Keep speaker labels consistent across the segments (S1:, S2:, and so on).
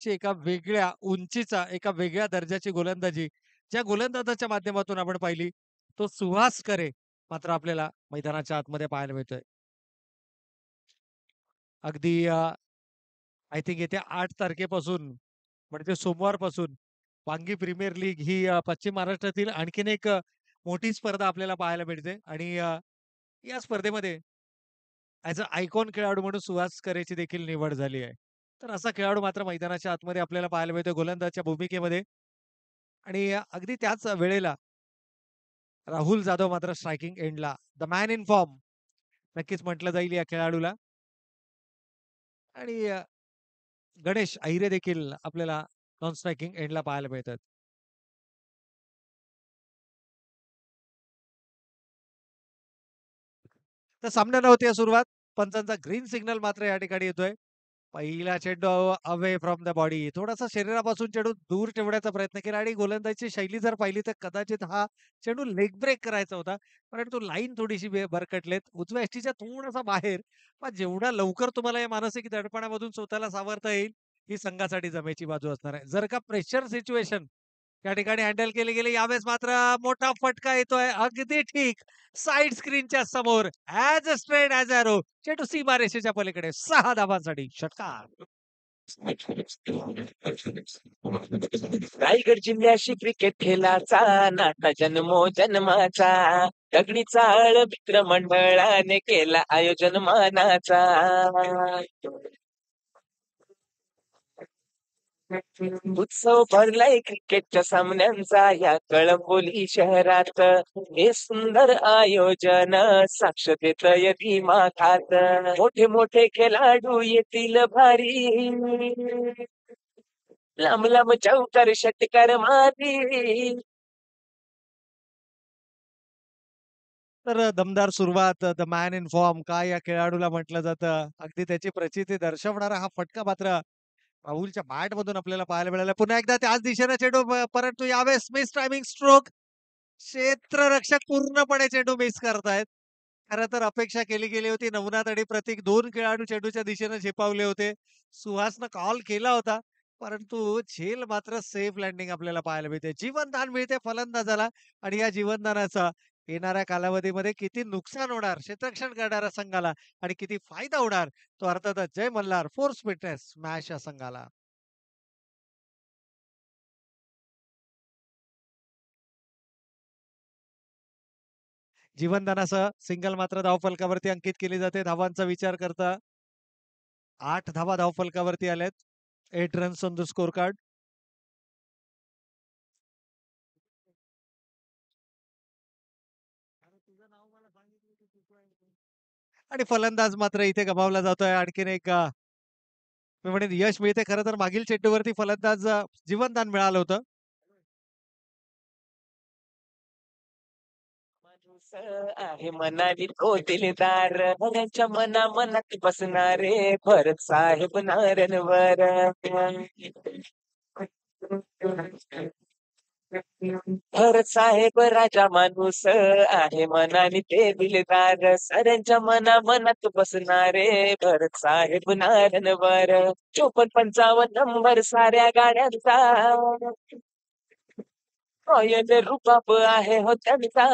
S1: ची एका वेगळ्या उंचीचा, एका वेगळ्या दर्जाची गोलंदाजी, ज्या गोलंदाजाच्या माध्यमातून आपण पाहिली, तो सुहास करे मात्र आपल्याला मैदानाच्या आतमध्ये पाहायला मिळतोय. अगदी आय थिंक येत्या 8 तारखेपासून म्हणजे सोमवारपासून वांगी प्रीमियर लीग ही पश्चिम महाराष्ट्रातील आणखीन एक मोठी स्पर्धा आपल्याला पाहायला मिळते आणि या स्पर्धेमध्ये ॲज अ आयकॉन खेळाडू म्हणून सुहास करेची देखील निवड झाली आहे. तर असा खेळाडू मात्र मैदानाच्या आतमध्ये आपल्याला पाहायला मिळतो गोलंदाजच्या भूमिकेमध्ये आणि अगदी त्याच वेळेला राहुल जाधव मात्र स्ट्रायकिंग एंडला द मॅन इन फॉर्म नक्कीच म्हटलं जाईल या खेळाडूला आणि गणेश अहिरे देखील आपल्याला नॉन स्ट्रायकिंग एंडला पाहायला मिळतात. तर सामन्याला होती सुरुवात. पंचांचा ग्रीन सिग्नल मात्र या ठिकाणी येतोय. पहिला चेंडू अवे फ्रॉम द बॉडी. थोडासा शरीरापासून चेंडू दूर ठेवण्याचा प्रयत्न केला आणि गोलंदाजीची शैली जर पाहिली तर कदाचित हा चेंडू लेग ब्रेक करायचा होता. परंतु लाईन थोडीशी भरकटलेत. उजव्या यष्टीच्या थोडासा बाहेर. पण जेवढा लवकर तुम्हाला या मानसिक दडपणामधून स्वतःला सावरता येईल, ही संघासाठी जमेची बाजू असणार आहे. जर का प्रेशर सिच्युएशन त्या ठिकाणी हँडल केले गेले यावेळेस मात्र मोठा फटका येतोय. अगदी ठीक साइड स्क्रीनच्या समोर as a straight as Arrow चेंडू सीमारेषेच्या पलीकडे 6 धावांसाठी षटकार.
S2: रायगड जिल्ह्याशी क्रिकेट खेळाचा नाटा जन्मोजन्माचा दगडी चाळ मित्र मंडळाने केला आयोजन मानाचा. उत्सव भरलाय क्रिकेटच्या सामन्यांचा या कळंबोली शहरात. हे सुंदर आयोजन साक्ष देतय दिमाखात. मोठे मोठे खेळाडू येतील भारी, लांब लांब चौकार षटकार मारी.
S1: तर दमदार सुरुवात द मॅन इन फॉर्म काय या खेळाडूला म्हटलं जातं. अगदी त्याची प्रचिती दर्शवणारा हा फटका मात्र राहुलच्या बॅट मधून आपल्याला पाहायला मिळाला. पुन्हा एकदा त्याच दिशेने चेंडू परंतु यावेळेस मिस टायमिंग स्ट्रोक. क्षेत्ररक्षक पूर्णपणे चेंडू मिस करतायत. खरं तर अपेक्षा केली गेली होती. नवनाथ आणि प्रतीक 2 खेळाडू चेंडूच्या दिशेने झेपावले होते. सुहासनं कॉल केला होता. परंतु झेल मात्र सेफ लँडिंग आपल्याला पाहायला मिळते. जीवनदान मिळते फलंदाजाला आणि या जीवनदानाचा येणाऱ्या कालावधीमध्ये किती नुकसान होणार क्षेत्ररक्षण करणाऱ्या संघाला आणि किती फायदा होणार तो अर्थातच जय मल्हार फोर्स फिटनेस मॅच या संघाला. जीवनदानासह सिंगल मात्र धावफलकावरती अंकित केली जाते. धावांचा विचार करता 8 धावा धावफलकावरती आल्यात. 8 runs on the score card. आणि फलंदाज मात्र इथे गमावला जातोय. आणखीन एक मी म्हणेन यश मिळते. खरं तर मागील चेंडूवरती फलंदाज जीवनदान मिळालं होतं.
S2: माणूस आहे मनाली तो दिलदार, त्यांच्या मनात बसणारे भरत साहेब नारायणवर. भरत साहेब राजा माणूस आहे मनाली ते दिलदार, साऱ्यांच्या मनात बसणारे भरत साहेब नारायणवर. 54-55 नंबर साऱ्या गाड्यांचा, रॉयल रुबाब आहे हो त्यांचा.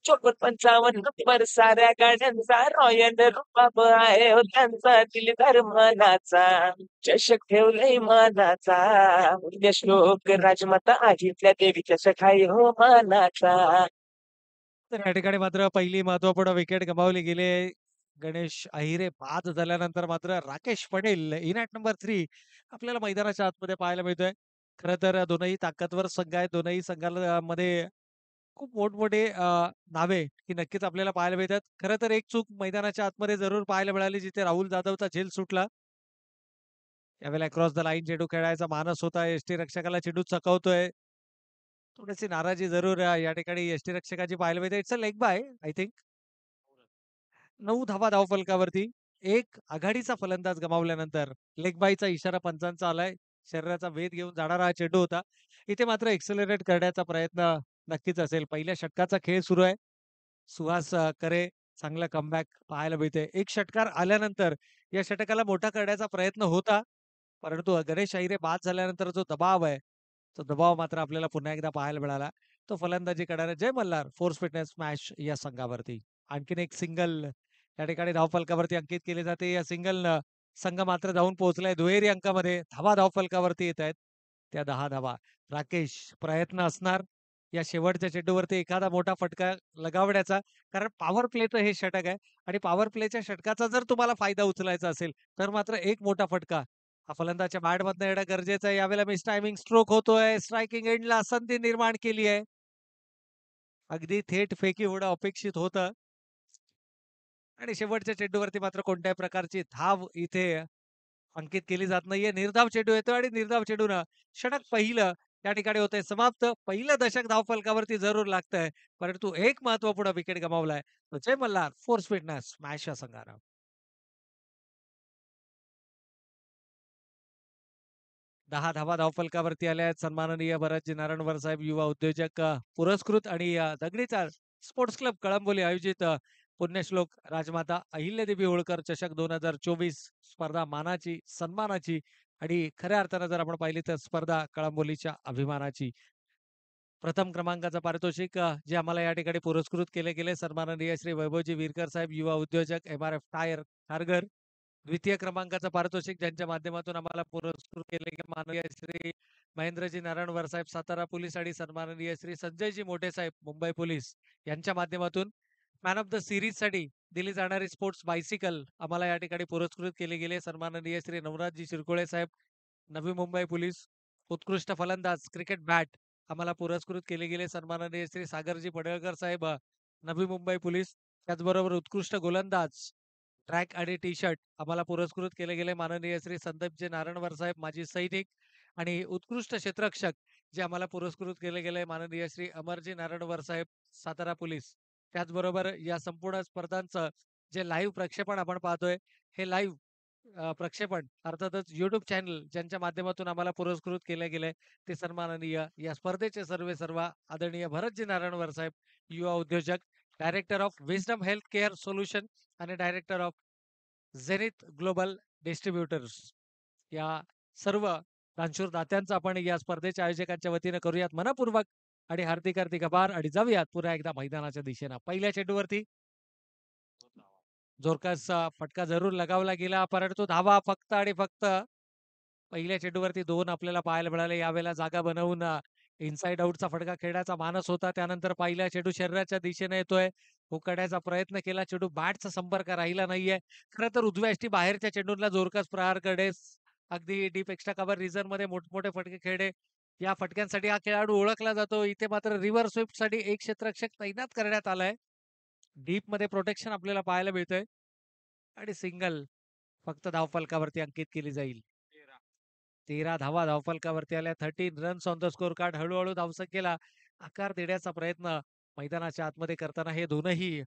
S2: 54-55 नंबर साऱ्या गाड्यांचा, रॉयल रुबाब आहे हो त्यांचा. दिलदार मनाचा चषक ठेवलाय मानाचा, पुण्यश्लोक राजमाता अहिल्या देवीच्या सखाई हो मानाचा.
S1: तर या ठिकाणी मात्र पहिली महत्वपूर्ण विकेट गमावली गेली. गणेश अहिरे बाद झाल्यानंतर मात्र Rakesh Patel in at number 3 आपल्याला मैदानाच्या आतमध्ये पाहायला मिळतोय. खरं तर दोनही ताकदवर संघ आहेत. दोनही संघाला मध्ये खूप मोठमोठे नावे ही नक्कीच आपल्याला पाहायला मिळतात. खरं तर एक चूक मैदानाच्या आतमध्ये जरूर पाहायला मिळाली जिथे राहुल जाधवचा झेल सुटला. यावेळेला अक्रॉस द लाईन चेंडू खेळायचा मानस होता. यष्टीरक्षकाला चेंडू चकवतोय. थोडीशी नाराजी जरूर या ठिकाणी यष्टीरक्षकाची पाहायला मिळते. It's a leg bye I think. 9 धावा धावफलकावरती. एक आघाडीचा फलंदाज गमावल्यानंतर लेग बायचा इशारा पंचांचा आलाय. शरीराचा वेध घेऊन जाणारा हा चेंडू होता. इथे मात्र एक्सेलरेट करण्याचा प्रयत्न नक्कीच असेल. पहिल्या षटकाचा खेळ सुरू आहे. सुहास करे चांगला कमबॅक पाहायला मिळते. एक षटकार आल्यानंतर या षटकाला मोठा करण्याचा प्रयत्न होता. परंतु गणेश अहिरे बाद झाल्यानंतर जो दबाव आहे, तो दबाव मात्र आपल्याला पुन्हा एकदा पाहायला मिळाला. तो फलंदाजी करणारे जय मल्हार फोर्स फिटनेस स्मॅश या संघावरती. आणखीन एक सिंगल या ठिकाणी धावफलकावरती अंकित केले जाते. या सिंगलनं संघ मात्र जाऊन पोहोचलाय दुहेरी अंकामध्ये. धावा धावफलकावरती येत आहेत. त्या 10 धावा. राकेश प्रयत्न असणार या शेवटच्या चेंडूवरती एखादा मोठा फटका लगावण्याचा. कारण पॉवर प्लेचं हे षटक आहे आणि पॉवर प्लेच्या षटकाचा जर तुम्हाला फायदा उचलायचा असेल, तर मात्र एक मोठा फटका हा फलंदाजच्या बॅटमधनं येणं गरजेचं आहे. यावेळेला मिस टायमिंग स्ट्रोक होतोय. स्ट्रायकिंग एंडला संधी निर्माण केली आहे. अगदी थेट फेकी होणं अपेक्षित होतं आणि शेवटच्या चेंडूवरती मात्र कोणत्याही प्रकारची धाव इथे अंकित केली जात नाहीये. निर्धाव चेंडू येतोय आणि निर्धाव चेंडूनं षटक पहिलं त्या ठिकाणी होतंय समाप्त. पहिलं दशक धावफलकावरती जरूर लागतंय, परंतु एक महत्त्वपूर्ण विकेट गमावलाय. तो जय मल्हार फोर्स फिटनेस स्मॅश या संघानं. 10 धावा धावफलकावरती आल्या आहेत. सन्माननीय भरतजी नारायणवर साहेब युवा उद्योजक पुरस्कृत आणि दगडीचा स्पोर्ट्स क्लब कळंबोली आयोजित पुण्यश्लोक राजमाता अहिल्यादेवी होळकर चषक 2024 स्पर्धा मानाची, सन्मानाची आणि खऱ्या अर्थानं जर आपण पाहिली तर स्पर्धा कळंबोलीच्या अभिमानाची. प्रथम क्रमांकाचं पारितोषिक जे आम्हाला या ठिकाणी पुरस्कृत केले गेले सन्माननीय श्री वैभवजी विरकर साहेब युवा उद्योजक एम-आर-एफ टायर खारघर. द्वितीय क्रमांकाचं पारितोषिक ज्यांच्या माध्यमातून आम्हाला पुरस्कृत केले गेले माननीय श्री महेंद्रजी नारायण वरसाहेब सातारा पोलीस आणि सन्माननीय श्री संजयजी मोठे साहेब मुंबई पोलीस यांच्या माध्यमातून मॅन ऑफ द सिरीज साठी दिली जाणारी स्पोर्ट्स बायसिकल आम्हाला या ठिकाणी पुरस्कृत केले गेले सन्माननीय श्री नवराजजी शिरकोळे साहेब नवी मुंबई पोलीस. उत्कृष्ट फलंदाज क्रिकेट बॅट आम्हाला पुरस्कृत केले गेले सन्माननीय श्री सागरजी पडळकर साहेब नवी मुंबई पोलीस. त्याचबरोबर उत्कृष्ट गोलंदाज ट्रॅक आणि टी शर्ट आम्हाला पुरस्कृत केले गेले माननीय श्री संदीपजी नारायणवर साहेब माजी सैनिक आणि उत्कृष्ट क्षेत्ररक्षक जे आम्हाला पुरस्कृत केले गेले माननीय श्री अमरजी नारायणवर साहेब सातारा पोलीस. त्याचबरोबर या संपूर्ण स्पर्धांचं जे लाईव्ह प्रक्षेपण आपण पाहतोय हे लाईव्ह प्रक्षेपण अर्थातच युट्यूब चॅनल ज्यांच्या माध्यमातून आम्हाला पुरस्कृत केले गेले ते सन्माननीय या स्पर्धेचे सर्व आदरणीय भरतजी नारायणवर साहेब युवा उद्योजक director of wisdom health care solution आणि director of Zenith global distributors या सर्व दानशूर दात्यांचा आपण या स्पर्धेच्या आयोजकांच्या वतीने करूयात मनपूर्वक आणि हार्दिक हार्दिक आभार आणि जाऊयात पुन्हा एकदा मैदानाच्या दिशेनं. पहिल्या चेंडूवरती जोरकस फटका जरूर लगावला गेला परंतु धावा फक्त आणि फक्त पहिल्या चेंडूवरती 2 आपल्याला पाहायला मिळाले. यावेळेला जागा बनवून इनसाइड आउटचा फटका खेळण्याचा मानस होता. त्यानंतर पहिला चेंडू शरीराच्या दिशेने येतोय. हुकण्याचा प्रयत्न केला. चेंडू बॅटचा संपर्क राहिला नाहीये. खरं तर उजव्या यष्टी बाहेरच्या चेंडूला जोरकस प्रहार करणे, अगदी डीप एक्स्ट्रा कव्हर रिझन मध्ये मोठमोठे फटके खेळणे या फटक्यांसाठी हा खेळाडू ओळखला जातो. इथे मात्र रिव्हर स्वीपसाठी एक क्षेत्ररक्षक तैनात करण्यात आलाय. डीप मध्ये प्रोटेक्शन आपल्याला पाहायला मिळतंय आणि सिंगल फक्त धावफलकावरती अंकित केली जाईल. 13 धावा धावफलकावरती आल्या. 13 runs on the score card. हळूहळू धावसंख्येला आकार देण्याचा प्रयत्न मैदानाच्या आतमध्ये करताना हे दोनही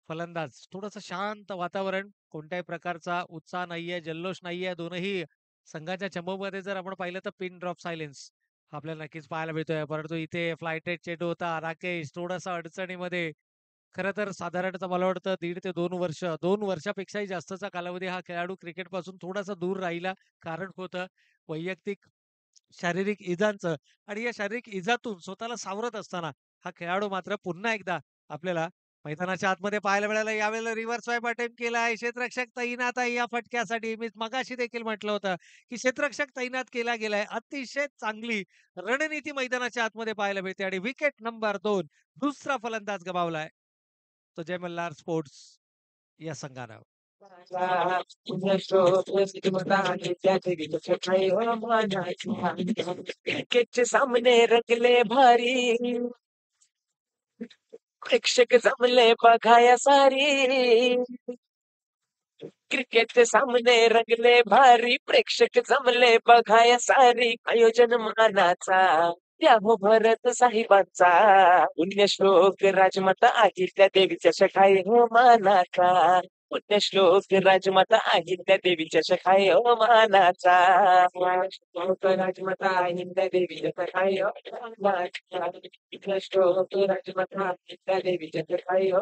S1: फलंदाज थोडंसं शांत वातावरण, कोणत्याही प्रकारचा उत्साह नाहीये, जल्लोष नाहीये. दोनही संघाच्या चमूमध्ये जर आपण पाहिलं तर पिन ड्रॉप सायलेन्स आपल्याला नक्कीच पाहायला मिळतोय. परंतु इथे फ्लायटेड चेंडू होता. राकेश थोडासा अडचणीमध्ये खरं तर साधारणतः मला वाटतं 1.5 ते 2 वर्ष, 2 वर्षापेक्षाही जास्तचा कालावधी हा खेळाडू क्रिकेटपासून थोडासा दूर राहिला. कारण होतं वैयक्तिक शारीरिक इजांचं आणि या शारीरिक इजातून स्वतःला सावरत असताना हा खेळाडू मात्र पुन्हा एकदा आपल्याला मैदानाच्या आतमध्ये पाहायला मिळाला. यावेळेला रिव्हर्स स्वाईप अटेम्प्ट केलाय. क्षेत्ररक्षक तैनात आहे या फटक्यासाठी. मी मगाशी देखील म्हटलं होतं, की क्षेत्ररक्षक तैनात केला गेलाय. अतिशय चांगली रणनीती मैदानाच्या आतमध्ये पाहायला मिळते आणि विकेट नंबर 2 दुसरा फलंदाज गमावलाय. तो जय मल्हार स्पोर्ट्स या संघानं.
S2: क्रिकेटचे सामने रंगले भारी प्रेक्षक जमले बघाया सारी क्रिकेटचे सामने रंगले भारी प्रेक्षक जमले बघाया सारी आयोजन मानाचा त्या हो भरत साहेबांचा पुण्यश्लोक राजमाता अहिल्या देवीच्या सखाई हो मानाचा पुण्यश्लोक राजमाता अहिल्या देवीच्या सखाई हो मानाचा पुण्यश्लोक राजमाता अहिल्या देवीच्या सखाई हो मानाचा पुण्यश्लोक राजमाता अहिल्या देवीच्या सखाई हो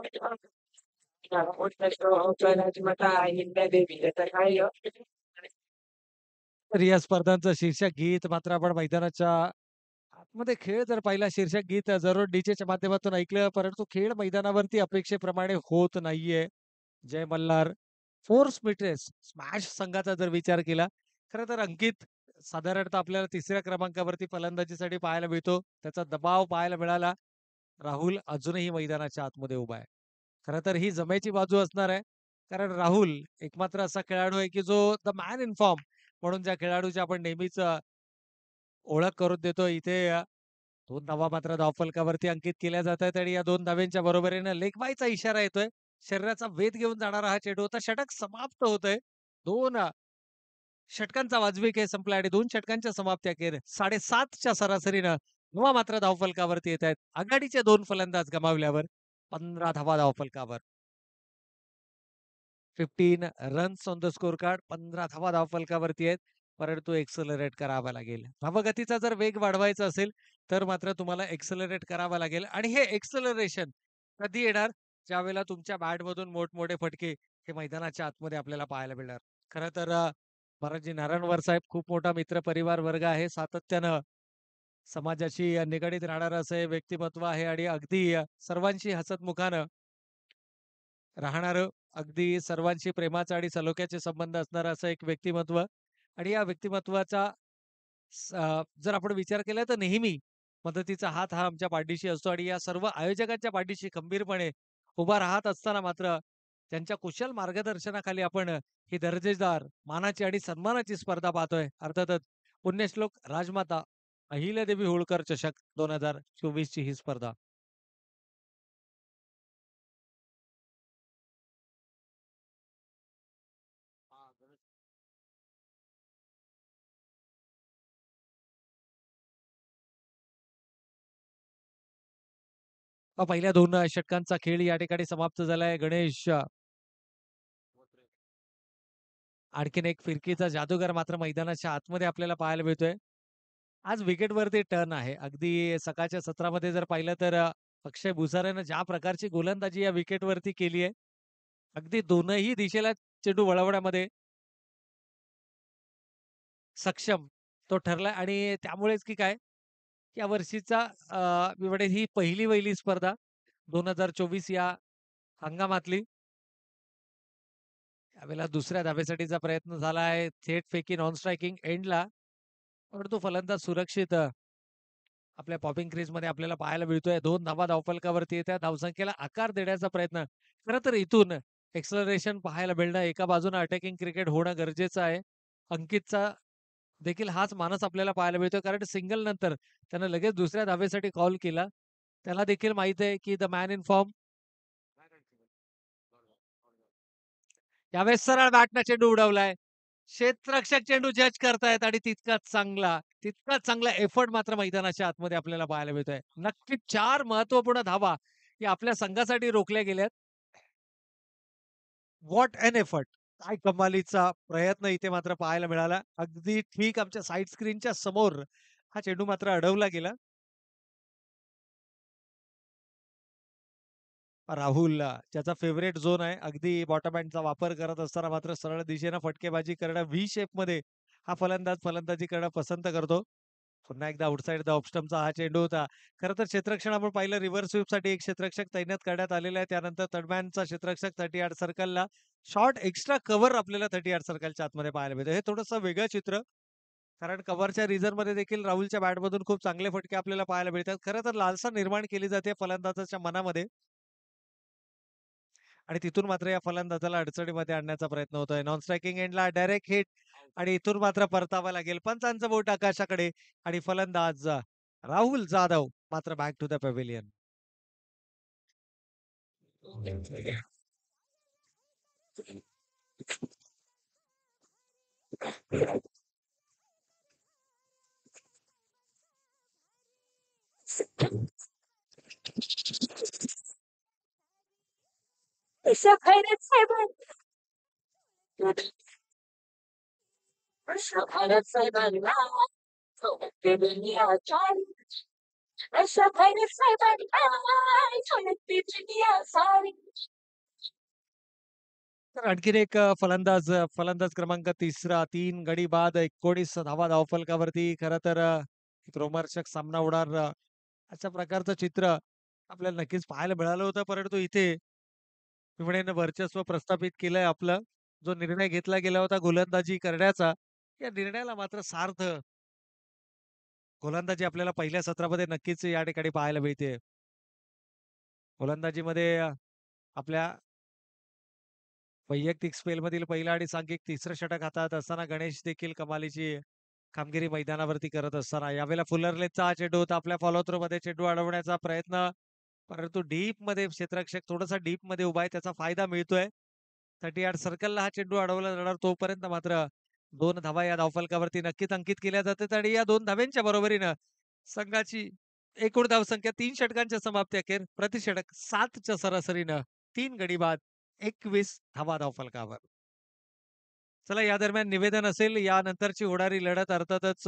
S2: पुण्यश्लोक राजमाता अहिल्या देवीच्या सखाई हो
S1: तर या स्पर्धांचं शीर्षक गीत मात्र आपण मैदानाच्या आतमध्ये खेळ जर पाहिला शीर्षक गीत जरूर डीजेच्या माध्यमातून ऐकलं, परंतु खेळ मैदानावरती अपेक्षेप्रमाणे होत नाहीये. जय मल्हार, फोर्स मिट्रेस, स्मॅश संघाचा जर विचार केला, खरं तर अंकित साधारणतः आपल्याला 3ऱ्या क्रमांकावरती फलंदाजीसाठी पाहायला मिळतो. त्याचा दबाव पाहायला मिळाला. राहुल अजूनही मैदानाच्या आतमध्ये उभा आहे. खरं तर ही जमेची बाजू असणार आहे. कारण राहुल एकमात्र असा खेळाडू आहे, की जो द मॅन इन फॉर्म म्हणून ज्या खेळाडूची आपण नेहमीच ओळख करून देतो. इथे 2 धावा मात्र धावफलकावरती अंकित केल्या जात आहेत आणि या 2 धाव्यांच्या बरोबरीने लेग बायचा इशारा येतोय. शरीराचा वेध घेऊन जाणारा हा चेंडू होता. षटक समाप्त होतंय. 2 षटकांचा वाजवी खेळ संपला आणि 2 षटकांच्या समाप्ती 7.5च्या सरासरीनं नवा मात्र धावफलकावरती येत आहेत. आघाडीचे 2 फलंदाज गमावल्यावर 15 धावा धावफलकावर. 15 runs on the score card. 15 धावा धावफलकावरती आहेत. परंतु एक्सेलरेट करावा लागेल. धावगतीचा जर वेग वाढवायचा असेल, तर मात्र तुम्हाला एक्सेलरेट करावा लागेल आणि हे एक्सेलरेशन कधी येणार? ज्यावेळेला तुमच्या बॅटमधून मोठमोठे फटके हे मैदानाच्या आतमध्ये आपल्याला पाहायला मिळणार. खरं तर महाराजजी नारायणवर साहेब खूप मोठा मित्रपरिवार वर्ग आहे. सातत्यानं समाजाशी निगडीत राहणारं असं हे व्यक्तिमत्व आहे आणि अगदी सर्वांशी हसतमुखानं राहणारं, अगदी सर्वांशी प्रेमाचा आणि सलोख्याचे संबंध असणारं असं एक व्यक्तिमत्व आणि या व्यक्तिमत्वाचा जर आपण विचार केला तर नेहमी मदतीचा हात हा आमच्या पाठीशी असतो आणि या सर्व आयोजकांच्या पाठीशी खंबीरपणे उभा राहत असताना मात्र त्यांच्या कुशल मार्गदर्शनाखाली आपण ही दर्जेदार मानाची आणि सन्मानाची स्पर्धा पाहतोय. अर्थातच पुण्यश्लोक राजमाता अहिल्यादेवी होळकर चषक 2024 ची ही स्पर्धा. पहिल्या 2 षटकांचा खेळ या ठिकाणी समाप्त झालाय. गणेश आणखीन एक फिरकीचा जादूगार मात्र मैदानाच्या आतमध्ये आपल्याला पाहायला मिळतोय. आज विकेटवरती टर्न आहे. अगदी सकाळच्या सत्रामध्ये जर पाहिलं तर अक्षय भुसाऱ्यानं ज्या प्रकारची गोलंदाजी या विकेटवरती केली आहे. अगदी दोनही दिशेला चेंडू वळवण्यामध्ये सक्षम तो ठरलाय आणि त्यामुळेच की काय, या वर्षीचा एवढे ही पहिली-वहिली स्पर्धा 2024 या हंगामातली. यावेळेला दुसऱ्या धाब्यासाठीचा प्रयत्न झाला आहे. थेट फेकी नॉन स्ट्रायकिंग एंडला. परंतु फलंदाज सुरक्षित आपल्या पॉपिंग क्रीजमध्ये आपल्याला पाहायला मिळतोय. 2 धावा धावफलकावरती येत्या. धावसंख्येला आकार देण्याचा प्रयत्न. खरं तर इथून एक्सेलरेशन पाहायला मिळणं, एका बाजूने अटॅकिंग क्रिकेट होणं गरजेचं आहे. अंकितचा देखील हाच मानस आपल्याला पाहायला मिळतोय. कारण सिंगल नंतर त्यानं लगेच दुसऱ्या धावेसाठी कॉल केला. त्याला देखील माहिती आहे, की द मॅन इन फॉर्म यावेळेस सरळ बॅटनं चेंडू उडवलाय. क्षेत्ररक्षक चेंडू जज करतायत आणि तितकाच चांगला एफर्ट मात्र मैदानाच्या आतमध्ये आपल्याला पाहायला मिळतोय. नक्कीच 4 महत्त्वपूर्ण धावा या आपल्या संघासाठी रोखल्या गेल्यात. What an effort! काय कमालीचा प्रयत्न इथे मात्र पाहायला मिळाला. अगदी ठीक आमच्या साइड स्क्रीनच्या समोर हा चेंडू मात्र अडवला गेला. राहुल ज्याचा फेव्हरेट झोन आहे. अगदी बॉटम हँडचा वापर करत असताना मात्र सरळ दिशेनं फटकेबाजी करणं, व्ही शेपमध्ये हा फलंदाज फलंदाजी करणं पसंत करतो. पुन्हा एकदा आउटसाइड द ऑफ स्टंपचा हा चेंडू होता. खरं तर क्षेत्ररक्षण आपण पाहिलं रिव्हर्स स्वीपसाठी एक क्षेत्ररक्षक तैनात करण्यात आलेला आहे. त्यानंतर तडमॅनचा क्षेत्ररक्षक 30 यार्ड सर्कलला शॉर्ट एक्स्ट्रा कव्हर आपल्याला 30 यार्ड सर्कलच्या आतमध्ये पाहायला मिळतं. हे थोडंसं वेगळं चित्र. कारण कव्हरच्या रिझनमध्ये देखील राहुलच्या बॅटमधून खूप चांगले फटके आपल्याला पाहायला मिळतात. खरं तर लालसा निर्माण केली जाते फलंदाजाच्या मनामध्ये. आणि तिथून मात्र या फलंदाजाला अडचणीमध्ये आणण्याचा प्रयत्न होतोय. नॉन स्ट्रायकिंग एंडला डायरेक्ट हिट आणि इथून मात्र परतावा लागेल. पंचांचं बोट आकाशाकडे आणि फलंदाज राहुल जाधव मात्र बॅक टू द पॅव्हिलियन. तर आणखीन एक फलंदाज क्रमांक 3रा 3 गडी बाद 19 धावा धावफलकावरती. खरं तर एक रोमांचक सामना होणार अशा प्रकारचं चित्र आपल्याला नक्कीच पाहायला मिळालं होतं. परंतु इथे पिंपळेनं वर्चस्व प्रस्थापित केलंय आपलं. जो निर्णय घेतला गेला होता गोलंदाजी करण्याचा, या निर्णयाला मात्र सार्थ गोलंदाजी आपल्याला पहिल्या सत्रामध्ये नक्कीच या ठिकाणी पाहायला मिळते. गोलंदाजीमध्ये आपल्या वैयक्तिक स्पेलमधील पहिला आणि सांघिक तिसरं षटक हातात असताना गणेश देखील कमालीची कामगिरी मैदानावरती करत असताना यावेळेला फुलरलेचा हा चेंडू होता आपल्या फॉलो थ्रो मध्ये चेंडू अडवण्याचा प्रयत्न, परंतु डीप मध्ये क्षेत्ररक्षक थोडासा डीप मध्ये उभा आहे त्याचा फायदा मिळतोय. 38 सर्कलला हा चेंडू अडवला जाणार तोपर्यंत मात्र 2 धावा या धावफलकावरती नक्कीच अंकित केल्या जातात आणि या 2 धाव्यांच्या बरोबरीनं संघाची एकूण धावसंख्या 3 षटकांच्या समाप्ती अखेर प्रतिषटक 7च्या सरासरीनं 3 गडी बाद 21 धावा धावफलकावर. चला या दरम्यान निवेदन असेल यानंतरची होणारी लढत अर्थातच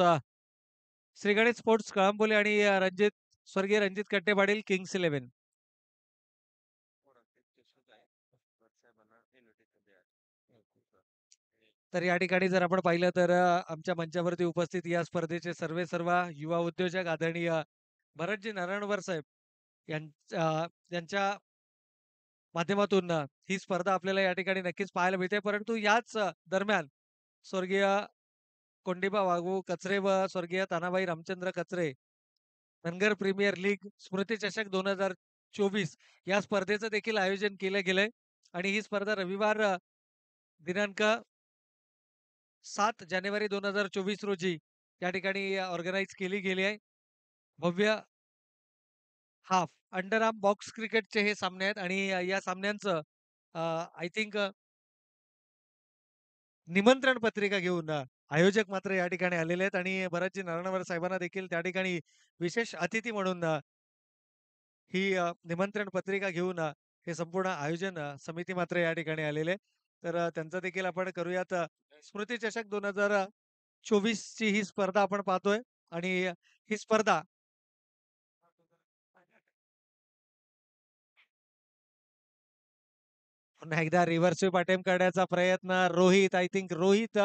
S1: श्री गणेश स्पोर्ट्स कळंबोली आणि स्वर्गीय रणजित कट्टे पाटील किंग्स 11. तर या ठिकाणी जर आपण पाहिलं तर आमच्या मंचावरती उपस्थित या स्पर्धेचे सर्व युवा उद्योजक आदरणीय भरतजी नारायणवर साहेब यांच्या माध्यमातून ही स्पर्धा आपल्याला या ठिकाणी नक्कीच पाहायला मिळते. परंतु याच दरम्यान स्वर्गीय कोंडीबा वाघू कचरे व स्वर्गीय तानाबाई रामचंद्र कचरे धनगर प्रीमियर लीग स्मृती चषक 2024 या स्पर्धेचं देखील आयोजन केलं गेलंय आणि ही स्पर्धा रविवार दिनांक 7 जानेवारी 2024 रोजी या ठिकाणी ऑर्गनाइज केली गेली आहे. भव्य हाफ अंडर आर्म बॉक्स क्रिकेटचे हे सामने आहेत आणि या सामन्यांचं आय थिंक निमंत्रण पत्रिका घेऊन आयोजक मात्र या ठिकाणी आलेले आहेत आणि भरतजी नारायणवर साहेबांना देखील त्या ठिकाणी विशेष अतिथी म्हणून ही निमंत्रण पत्रिका घेऊन हे संपूर्ण आयोजन समिती मात्र या ठिकाणी आलेले. तर त्यांचं देखील आपण करूयात. स्मृती चषक 2024 ची ही स्पर्धा आपण पाहतोय आणि ही स्पर्धा पुन्हा एकदा रिव्हर्स स्वीप अटेम्प्ट करण्याचा प्रयत्न रोहित आय थिंक रोहित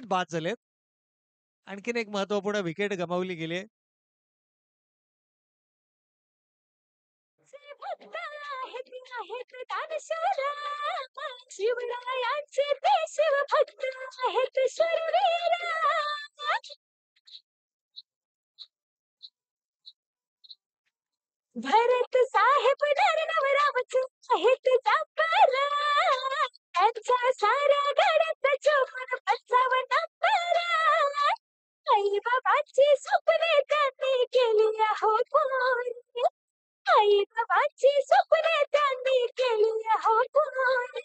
S1: बाद झालेत. आणखीन एक महत्वपूर्ण विकेट गमावली गेली.
S2: शिवरायांचे ते शिवभक्त आहेत शूरवीर. भरत साहेब नरनवरावचे आहेत जापर. त्यांच्या साऱ्या गड्याचा चोपन 55 आई बाबाची स्वप्ने त्यांनी केली हो पूर्ण. आई बाबाची स्वप्ने त्यांनी केली हो पूर्ण.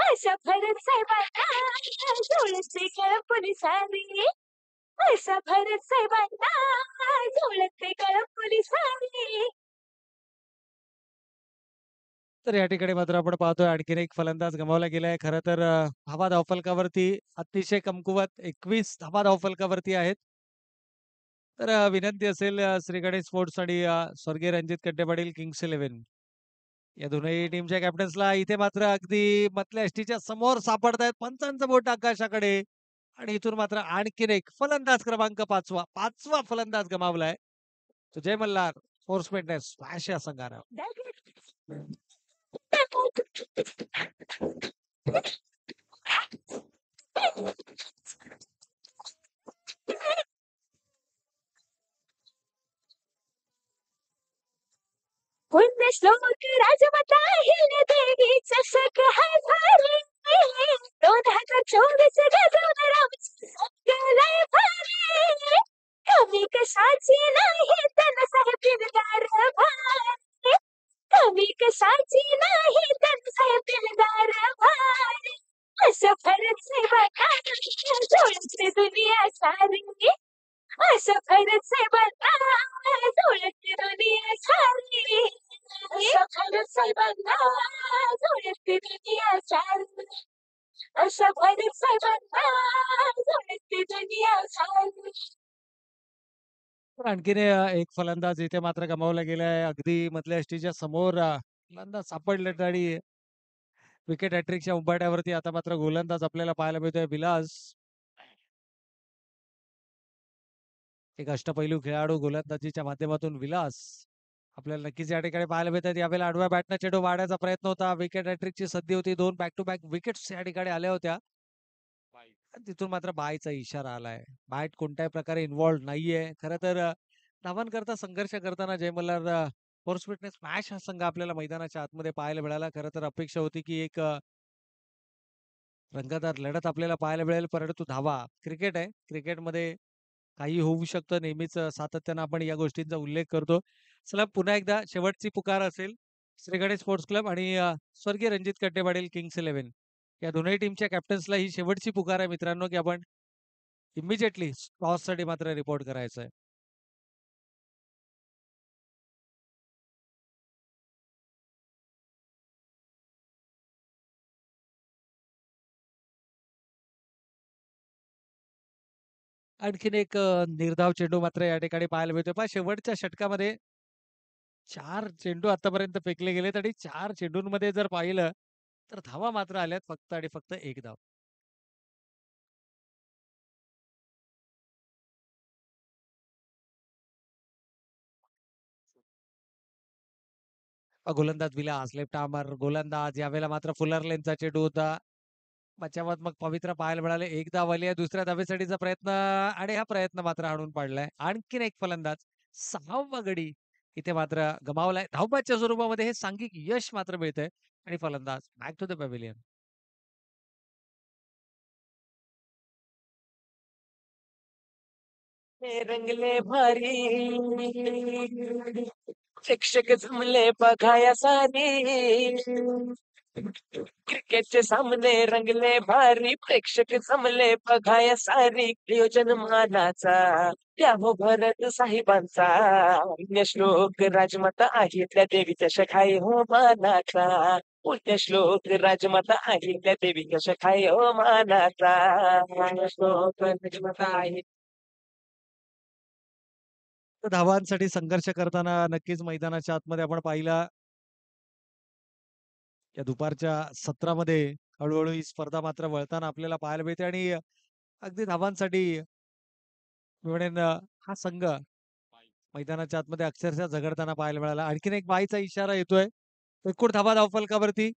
S2: अशा भरत साहेबांना जुळते कळ पोलिसांनी. अशा भरत साहेबांना जुळते कळ पोलिसांनी.
S1: तर या ठिकाणी मात्र आपण पाहतोय आणखीन एक फलंदाज गमावला गेलाय. खरं तर धावा धावफलकावरती अतिशय कमकुवत 21 धावा धावफलकावरती आहेत. तर विनंती असेल श्री गणेश स्पोर्ट्स आणि स्वर्गीय रणजित कट्टे पाटील किंग्स 11 या दोनही टीमच्या कॅप्टन्सला इथे मात्र अगदी मधल्या एसटीच्या समोर सापडतायत पंचांचं बोट आकाशाकडे आणि इथून मात्र आणखीन एक फलंदाज क्रमांक 5वा फलंदाज गमावलाय. तो जय मल्हार स्पोर्ट्समॅन स्मॅश या संघानं.
S2: पुण्यश्लोक राजमाता हिने देवी चषक है भारी. 2024 गाजवून रामची संकलय भारी. कमी कशाची नाही त्यांसाहेब दिलदार भारी. कमी कशाची नाही त्यांसाहेब दिलदार भारी. असं भरत साहेबांना जुळते दुनिया सारी. असं भरत साहेबांना जुळते दुनिया सारी. असं भरत साहेबांना जुळते दुनिया सारी. असं भरत साहेबांना जुळते दुनिया सारी.
S1: आणखीन एक फलंदाज इथे मात्र गमावला गेलाय. अगदी मधल्या यष्टीच्या समोर फलंदाज सापडलेत आणि विकेट हॅट्रिकच्या उंबरठ्यावरती आता मात्र गोलंदाज आपल्याला पाहायला मिळतोय विलास. एक अष्टपैलू खेळाडू गोलंदाजीच्या माध्यमातून विलास आपल्याला नक्कीच या ठिकाणी पाहायला मिळतात. यावेळेला आडव्या बॅटनं चेंडू वाढायचा प्रयत्न होता. विकेट हॅट्रिकची संधी होती. 2 बॅक टू बॅक विकेट्स या ठिकाणी आल्या होत्या. आणि तिथून मात्र बायचा इशारा आलाय. बॅट कोणत्याही प्रकारे इन्व्हॉल्व्ड नाहीये. खरं तर धावांकरता संघर्ष करताना जय मल्हार फोर्स फिटनेस मॅच हा संघ आपल्याला मैदानाच्या आतमध्ये पाहायला मिळाला. खरं तर अपेक्षा होती की एक रंगतदार लढत आपल्याला पाहायला मिळेल. परंतु धावा क्रिकेट आहे. क्रिकेटमध्ये काही होऊ शकतं. नेहमीच सातत्यानं आपण या गोष्टींचा उल्लेख करतो. चला पुन्हा एकदा शेवटची पुकार असेल. श्री गणेश स्पोर्ट्स क्लब आणि स्वर्गीय रणजित कट्टेपाटील किंग्स 11 या दोन्ही टीमच्या कॅप्टन्सला ही शेवटची पुकार आहे मित्रांनो, की आपण इमिजिएटली टॉससाठी मात्र रिपोर्ट करायचं आहे. आणखीन एक निर्धाव चेंडू मात्र या ठिकाणी पाहायला मिळतोय. पहा शेवटच्या षटकामध्ये 4 चेंडू आतापर्यंत फेकले गेलेत आणि 4 चेंडूंमध्ये जर पाहिलं, तर धावा मात्र आल्यात फक्त आणि फक्त 1 धाव. गोलंदाज विलास, लेफ्ट आर्मर गोलंदाज यावेळेला मात्र फुलर लेनचा चेंडू होता. बचावात्मक पवित्रा पाहायला मिळाले. एक धाव आली आहे. दुसऱ्या धावेसाठीचा प्रयत्न आणि हा प्रयत्न मात्र हाणून पाडलाय. आणखीन एक फलंदाज 6वा गडी इथे मात्र गमावलाय. धावबादच्या स्वरूपामध्ये हे सांघिक यश मात्र मिळतंय आणि फलंदाज बॅक टू द पॅव्हिलियन.
S2: हे रंगले भारी शिक्षक जमले बघाया सारी क्रिकेटचे सामने रंगले भारी प्रेक्षक जमले बघाया सारी नियोजन मानाचा त्या हो भरत साहेबांचा पुण्यश्लोक राजमाता आहे त्या देवीच्या शखाई हो मानाचा पुण्यश्लोक राजमाता आहे त्या देवीच्या शखाई हो मानाचा पुण्यश्लोक राजमाता आहे.
S1: धावांसाठी संघर्ष करताना नक्कीच मैदानाच्या आतमध्ये आपण पाहिला या दुपारच्या सत्रामध्ये हळूहळू ही स्पर्धा मात्र वळताना आपल्याला पाहायला मिळते आणि अगदी धावांसाठी मी म्हणेन हा संघ मैदानाच्या आतमध्ये अक्षरशः झगडताना पाहायला मिळाला. आणखीन एक बाईचा इशारा येतोय. एकूण धावा धावफलकावरती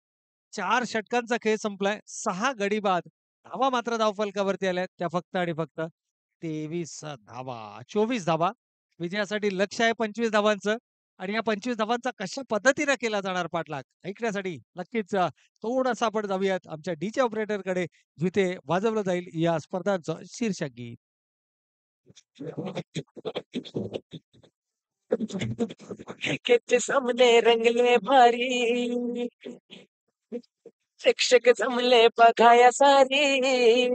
S1: 4 षटकांचा खेळ संपलाय. 6 गडी बाद. धावा मात्र धावफलकावरती आल्यात. त्या फक्त आणि फक्त 23 धावा. 24 धावा. विजयासाठी लक्ष्य आहे 25 धावांचं आणि या 25 धावांचा कशा पद्धतीने केला जाणार पाठलाग ऐकण्यासाठी नक्कीच थोडंसं आपण जाऊयात आमच्या डीजे ऑपरेटरकडे जिथे वाजवलं जाईल या स्पर्धांचं शीर्षक गीत.
S2: क्रिकेटचे सामने रंगले भारी शिक्षक जमले बघाया सारी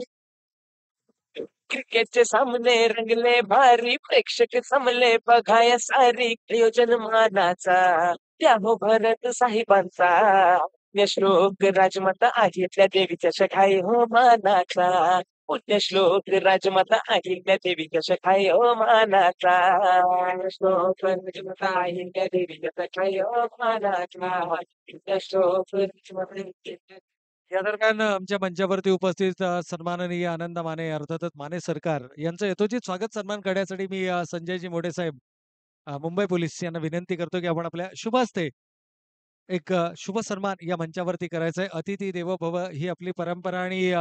S2: क्रिकेटचे सामने रंगले भारी प्रेक्षक जमले बघाया सारी नियोजन मानाचा त्या हो भरत साहेबांचा पुण्यश्लोक राजमाता आहे त्या देवीच्या शखाई हो मानाचा पुण्यश्लोक राजमाता आहे त्या देवीच्या शखाई हो मानाचा पुण्यश्लोक राजमाता आहे त्या देवीच्या शखाई हो मानाचा पुण्यश्लोक राजमाता.
S1: या दरम्यान आमच्या मंचावरती उपस्थित सन्माननीय आनंद माने अर्थातच माने सरकार यांचं यथोचित स्वागत सन्मान करण्यासाठी मी संजयजी मोठे साहेब मुंबई पोलीस यांना विनंती करतो की आपण आपल्या शुभ हस्ते एक शुभ सन्मान या मंचावरती करायचा आहे. अतिथी देवो भव ही आपली परंपरा आणि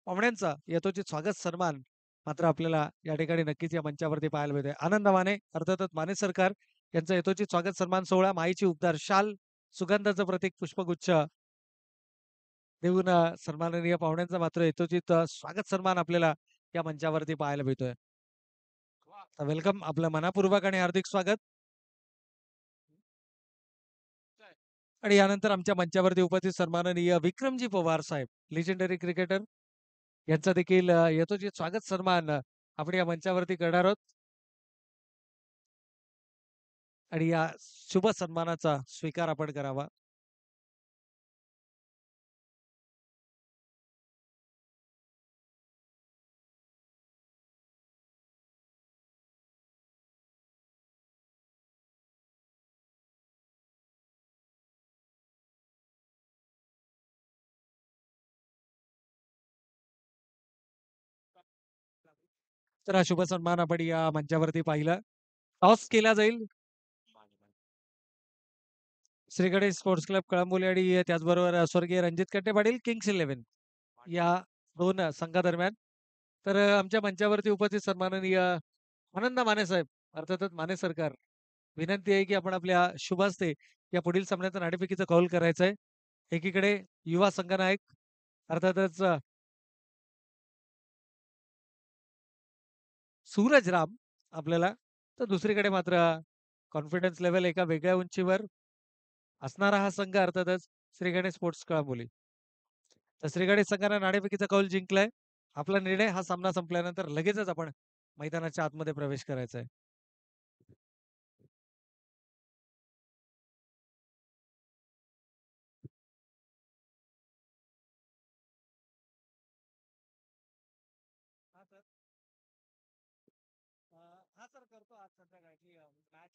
S1: पाहुण्यांचा यथोचित स्वागत सन्मान मात्र आपल्याला या ठिकाणी नक्कीच या मंचावरती पाहायला मिळते. आनंद माने अर्थातच माने सरकार यांचा यथोचित स्वागत सन्मान सोहळा माईची उबदार शाल सुगंधाचं प्रतीक पुष्पगुच्छ देऊन सन्माननीय पाहुण्यांचा मात्र यथोचित स्वागत सन्मान आपल्याला या मंचावरती पाहायला मिळतोय. वेलकम आपलं मनापूर्वक आणि हार्दिक स्वागत. आणि यानंतर आमच्या मंचावरती उपस्थित सन्माननीय विक्रमजी पवार साहेब लेजेंडरी क्रिकेटर यांचा देखील यथोचित स्वागत सन्मान आपण या मंचावरती करणार आहोत आणि या शुभ सन्मानाचा स्वीकार आपण करावा. तर हा शुभ सन्मान आपण या मंचावरती पाहिला. टॉस केला जाईल. श्री गणेश स्पोर्ट्स क्लब कळंबोली आणि त्याचबरोबर स्वर्गीय रणजित कट्टे पाटील किंग्स 11 या दोन संघादरम्यान. तर आमच्या मंचावरती उपस्थित सन्माननीय आनंद माने साहेब अर्थातच माने सरकार विनंती आहे की आपण आपल्या शुभ हस्ते या पुढील सामन्याचा नाणेफेकीचा कौल करायचा आहे. एकीकडे युवा संघनायक अर्थातच सूरज राम आपल्याला, तर दुसरीकडे मात्र कॉन्फिडन्स लेवल एका वेगळ्या उंचीवर असणारा हा संघ अर्थातच श्री गणेश स्पोर्ट्स कळंबोली. तर श्री गणेश संघाने नाणेफेकीचा कौल जिंकलाय. आपला निर्णय हा सामना संपल्यानंतर लगेचच आपण मैदानाच्या आतमध्ये प्रवेश करायचा आहे. हा सर. हा सर करतो आज संध्याकाळची मॅच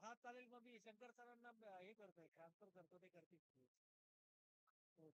S1: हा चालेल. मग मी शंकर सरांना हे करतोय, ट्रान्सफर करतो, ते करतील. हो.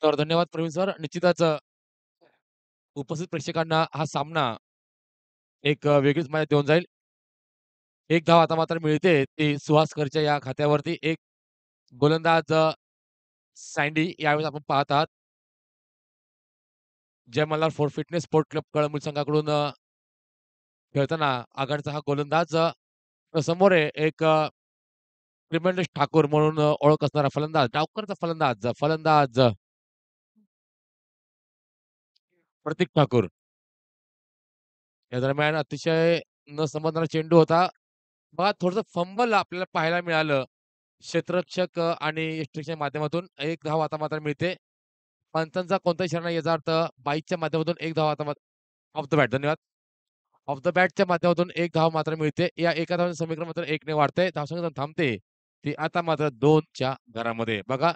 S3: तर धन्यवाद प्रवीण सर. निश्चितच उपस्थित प्रेक्षकांना हा सामना एक वेगळीच मजा देऊन जाईल. एक धाव आता मात्र मिळते ती सुहास करच्या या खात्यावरती. एक गोलंदाज सँडी यावेळेस आपण पाहत आहात. Jai Malhar for fitness sport club Kalamboli संघाकडून खेळताना आघाडीचा हा गोलंदाज समोर आहे एक त्रिमंडेश ठाकूर म्हणून ओळख असणारा फलंदाज, डावकरचा फलंदाज फलंदाज प्रतीक ठाकूर. या दरम्यान अतिशय न समजणारा चेंडू होता. बघा थोडंसं फंबल आपल्याला पाहायला मिळालं. क्षेत्ररक्षक आणि यष्टीच्या माध्यमातून एक धाव आता मात्र मिळते. पंचांचा कोणताही इशारा नाही याचा अर्थ 22च्या माध्यमातून एक धाव आता ऑफ द बॅट. धन्यवाद. ऑफ द बॅटच्या माध्यमातून एक धाव मात्र मिळते. या एका धावांचं समीकरण मात्र 1ने वाढतंय. धावसंख्या थांबते. ती आता मात्र 2च्या घरामध्ये. बघा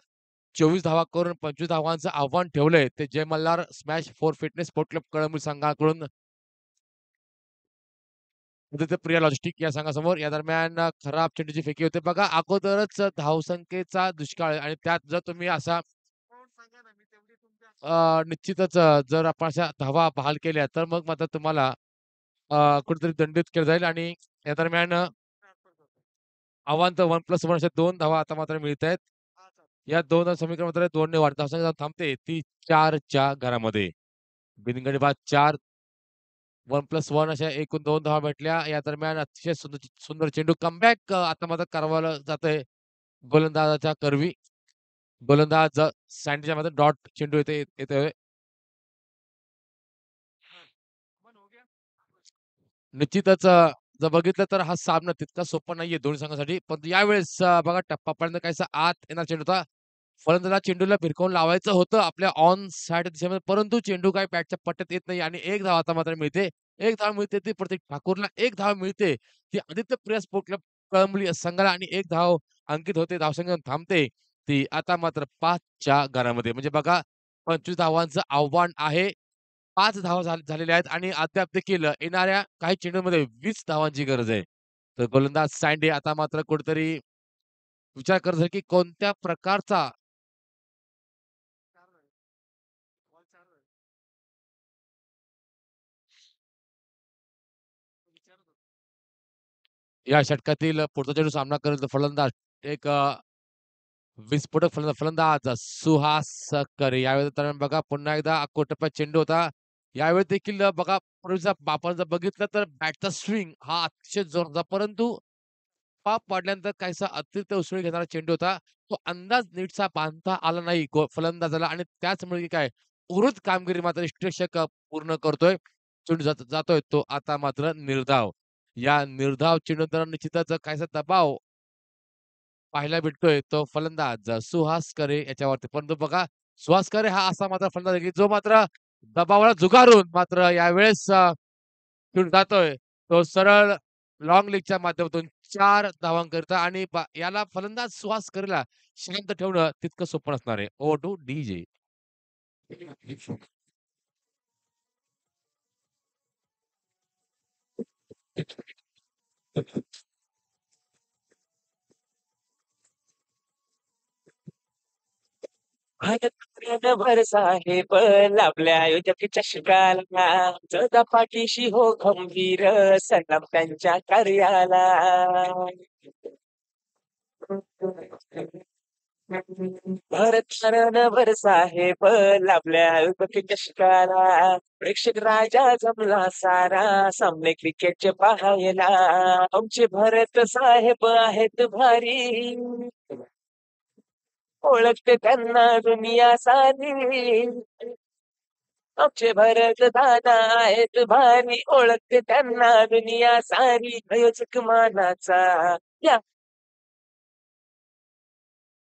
S3: 24 धावा करून 25 धावांचं आव्हान ठेवलंय ते Jai Malhar smash for fitness sport club Kalamboli संघाकडून प्रिया लॉजिस्टिक या संघासमोर. या दरम्यान खराब चेंडूची फेकी होते. बघा अगोदरच धावसंख्येचा दुष्काळ आणि त्यात जर तुम्ही असा निश्चितच जर आपण अशा धावा बहाल केल्या तर मग मात्र तुम्हाला कुठेतरी दंडित केलं जाईल आणि या दरम्यान आव्हान तर 1+1 अशा 2 धावा आता मात्र मिळत आहेत. या 2 समीकरण मात्र 2ने वाढत धावसंख्या थांबते ती 4च्या घरामध्ये. बिनगडी बाद 4 1+1 अशा एकूण 2 धावा भेटल्या. या दरम्यान अतिशय सुंदर सुंदर चेंडू कमबॅक आता मात्र करवलं जातंय गोलंदाजाच्या करवी. गोलंदाज सँडीच्या मध्ये डॉट चेंडू येतोय. निश्चितच जर बघितलं तर हा सामना तितका सोपा नाहीये दोन्ही संघासाठी. पण यावेळेस बघा टप्पापर्यंत काहीसा आत येणार चेंडू होता. फलंदाजाला चेंडूला भिरकावून लावायचं होतं आपल्या ऑन साइड दिशेमध्ये, परंतु चेंडू काय बॅटच्या पट्ट्यात येत नाही आणि एक धाव आता मात्र मिळते. एक धाव मिळते ती प्रतीक ठाकूरला. एक धाव मिळते ती आदित्य प्रिया स्पोर्ट क्लब कळंबोली संघाला आणि एक धाव अंकित होते. धावसंख्या थांबते ती आता मात्र 5च्या घरामध्ये. म्हणजे बघा 25 धावांचं आव्हान आहे. 5 धावा झालेल्या आहेत आणि अद्याप देखील येणाऱ्या काही चेंडूमध्ये 20 धावांची गरज आहे. तर गोलंदाज सँडी आता मात्र कुठेतरी विचार करत आहे की कोणत्या प्रकारचा या षटकातील पुढचा चेंडू सामना करेल फलंदाज एक विस्फोटक फलंदाज सुहास करे. यावेळी दरम्यान बघा पुन्हा एकदा कोटप्पा चेंडू होता. यावेळी देखील बघा पूर्वीचा आपण जर बघितलं तर बॅटचा स्विंग हा अतिशय जोर होता, परंतु पाप पाडल्यानंतर काहीसा अतिरिक्त उसळी घेणारा चेंडू होता. तो अंदाज नीटसा बांधता आला नाही फलंदाजाला आणि त्याचमुळे काय उर्वरित कामगिरी मात्र यष्टीरक्षक पूर्ण करतोय. चेंडू जातोय तो आता मात्र निर्धाव. या निर्धाव चेंडूनंतर निश्चितच काहीसा दबाव पाहायला भेटतोय तो फलंदाज सुहास करे याच्यावरती. परंतु बघा सुहास करे हा असा मात्र फलंदाज आहे, की जो मात्र दबावाला झुगारून मात्र यावेळेस चेंडू जातोय. तो सरळ लॉंग लीगच्या माध्यमातून 4 धावांकरिता आणि याला फलंदाज सुहास करेला शांत ठेवणं तितकं सोपं नसणार आहे. Over to DJ.
S2: भर साहेब लाभल्या अयोध्या चषकाला चौदा पाठीशी हो खंबीर सलाम त्यांच्या कार्याला भर साहेब लाभल्या अयोध्या चषकाला प्रेक्षक राजा जमला सारा सामने क्रिकेटचे पाहायला आमचे भरत साहेब आहेत भारी ओळखते त्यांना दुनिया सारी आमचे भरत दादा आहेत भारी ओळखते त्यांना दुनिया सारी आयोजक मानाचा या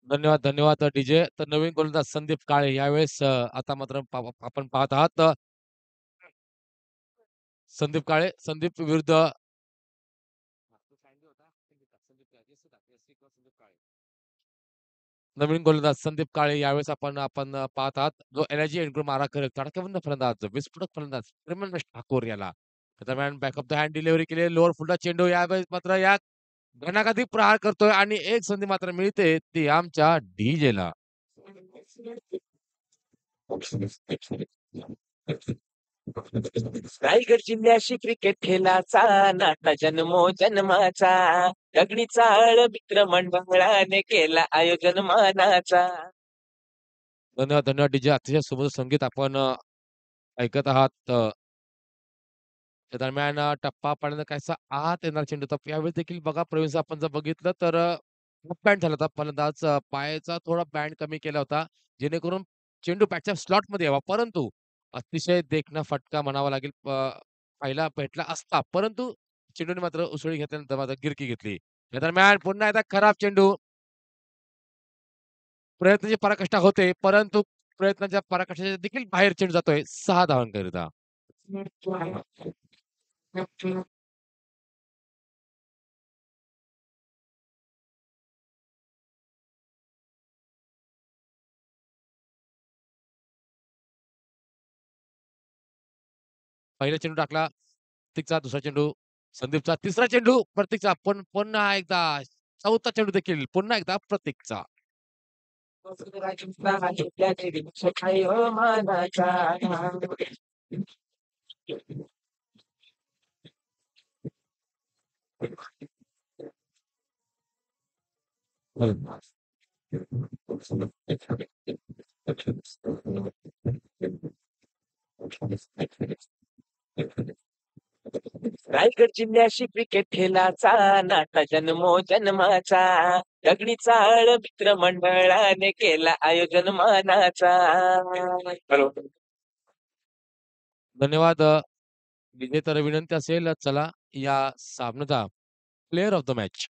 S3: धन्यवाद, धन्यवाद डी-जे. तर नवीन गोलंदाज संदीप काळे यावेळेस आता मात्र आपण पाहत आहात संदीप काळे. संदीप विरुद्ध नवीन गोलंदाज संदीप काळे यावेळेस आपण आपण पाहत आहात. जो एनर्जी एंड मारा करेल तडकाबंद फलंदाज, विस्फोटक फलंदाज प्रेमनंद ठाकूर याला. दरम्यान back of the hand delivery केली. लोअर फुलटा चेंडू यावेळेस मात्र या घणाघाती प्रहार करतोय आणि एक संधी मात्र मिळते ती आमच्या डी-जेला.
S2: रायगड जिल्ह्याशी क्रिकेट खेळाचा नाता जन्मोजन्माचा दगडी चाळ मित्र मंडळाने केला आयोजन मानाचा
S3: धन्यवाद, धन्यवाद डी-जे. अतिशय सुमधुर संगीत आपण ऐकत आहात. त्या दरम्यान टप्पा पाडण्याचा काहीसा आत येणार चेंडू होता. यावेळेस देखील बघा प्रवीण आपण जर बघितलं तर बँड झाला होता. फलंदाज पायाचा थोडा बँड कमी केला होता, जेणेकरून चेंडू बॅटच्या स्लॉटमध्ये यावा. परंतु अतिशय देखणा फटका म्हणावा लागेल पाहायला भेटला असता. परंतु चेंडूने मात्र उसळी घेतल्यानंतर मात्र गिरकी घेतली. या दरम्यान पुन्हा एकदा खराब चेंडू. प्रयत्नाची पराकाष्ठा होते, परंतु प्रयत्नाच्या पराकाष्ठेच्या देखील बाहेर चेंडू जातोय 6 धावांकरिता. पहिला चेंडू टाकला प्रतीकचा, दुसरा चेंडू संदीपचा, तिसरा चेंडू प्रतीकचा, पण पुन्हा एकदा चौथा चेंडू देखील पुन्हा एकदा प्रतीकचा.
S2: रायगड जिल्ह्याशी क्रिकेट खेळाचा नाता जन्मोजन्माचा दगडी चाळ मित्र मंडळाने केला आयोजन मानाचा हॅलो
S3: धन्यवाद विजय. तर विनंती असेल चला या सामन्याचा प्लेअर ऑफ द मॅच